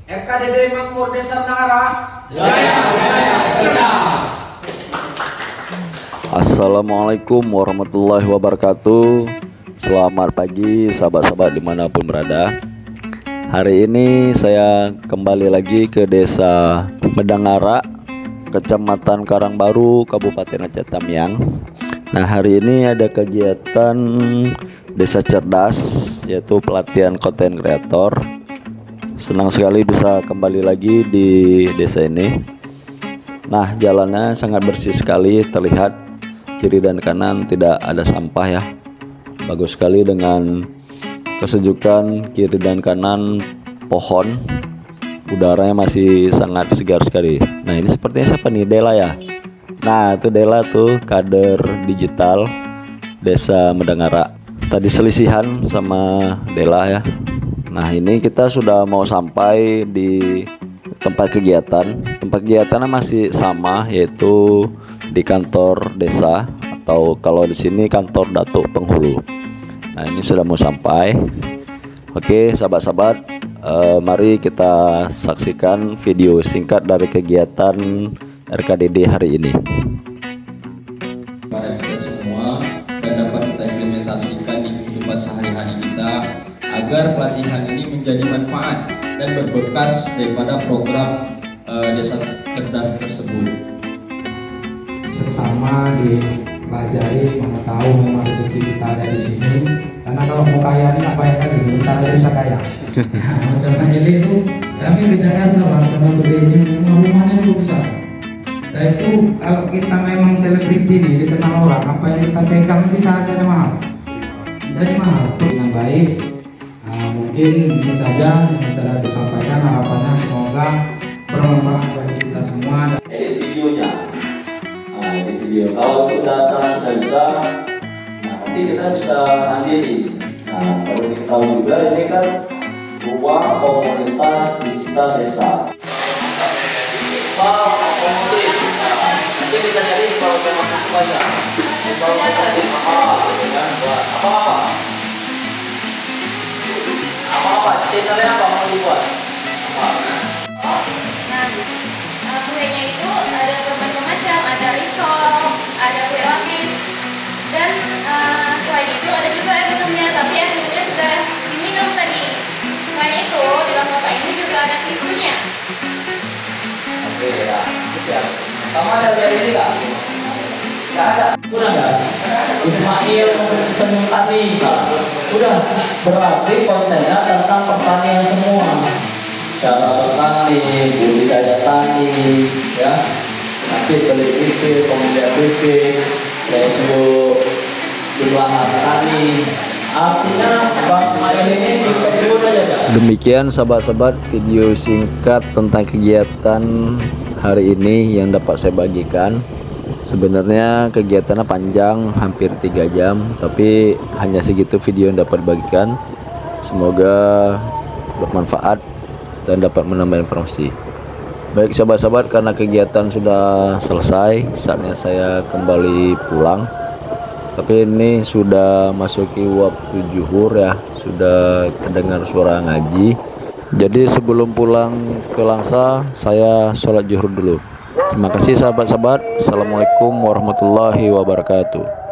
RKDD Makmur Desa Nangara. Jaya Jaya Cerdas. Assalamualaikum warahmatullahi wabarakatuh. Selamat pagi sahabat-sahabat dimanapun berada. Hari ini saya kembali lagi ke Desa Medangara, Kecamatan Karangbaru, Kabupaten Aceh Tamiang. Nah, hari ini ada kegiatan Desa Cerdas, yaitu pelatihan konten kreator. Senang sekali bisa kembali lagi di desa ini. Nah, jalannya sangat bersih sekali, terlihat kiri dan kanan tidak ada sampah ya. Bagus sekali dengan kesejukan kiri dan kanan pohon. Udaranya masih sangat segar sekali. Nah, ini sepertinya siapa nih? Dela ya. Nah, itu Dela tuh, kader digital Desa Medangara. Tadi selisihan sama Dela ya. Nah, ini kita sudah mau sampai di tempat kegiatan. Tempat kegiatannya masih sama, yaitu di kantor desa, atau kalau di sini kantor Datuk Penghulu. Nah, ini sudah mau sampai. Oke, sahabat-sahabat, mari kita saksikan video singkat dari kegiatan RKDD hari ini. Kepada kita semua dan dapat kita implementasikan di kehidupan sehari-hari kita agar pelatihan ini menjadi manfaat dan berbekas daripada program Desa Cerdas tersebut. Sesama dipelajari, mana tahu memang rezeki kita ada di sini. Karena kalau mau kaya ini apa ya kan, bentar aja bisa kaya. Macam Eli itu, kami ke Jakarta bang, sama gedenya, rumahnya itu besar. Nah itu kalau kita memang selebriti nih, dikenal orang, apa yang kita pegang bisa harganya mahal. Jadi mahal. Dengan baik, mungkin ini saja yang bisa Datuk sampaikan. Harapannya semoga bermanfaat bagi kita semua. Edit videonya. Nah, edit video. Kalau untuk dasar sudah bisa, nah nanti kita bisa mandiri. Nah, perlu diketahui juga ini kan ruang komunitas digital desa. Nanti bisa jadi kalau memang cukup banyak. Kalau kita jadi apa channelnya apa mau dibuat? Nah, kuenya itu ada bermacam-macam, ada risol, ada kue lapis, dan selain itu ada juga air minumnya, tapi air minumnya sudah diminum tadi. Selain itu, di dalam kotak ini juga ada tisunya. Oke ya, ya. Kamu ada lihat ini nggak? Nggak ada. Udah nggak? Ismail Senyum Tani, udah. Berarti kontennya tentang pertanian semua. Cara bertani, budidaya tani, ya. Nanti beli bibit, pemilihan bibit, review jumlah tani. Artinya Bang Ismail ini dikebun aja kan? Demikian sahabat-sahabat video singkat tentang kegiatan hari ini yang dapat saya bagikan. Sebenarnya kegiatannya panjang, hampir 3 jam, tapi hanya segitu video yang dapat bagikan. Semoga bermanfaat dan dapat menambah informasi. Baik sahabat-sahabat, karena kegiatan sudah selesai, saatnya saya kembali pulang. Tapi ini sudah masuki waktu zuhur ya, sudah terdengar suara ngaji. Jadi sebelum pulang ke Langsa, saya sholat zuhur dulu. Terima kasih sahabat-sahabat. Assalamualaikum warahmatullahi wabarakatuh.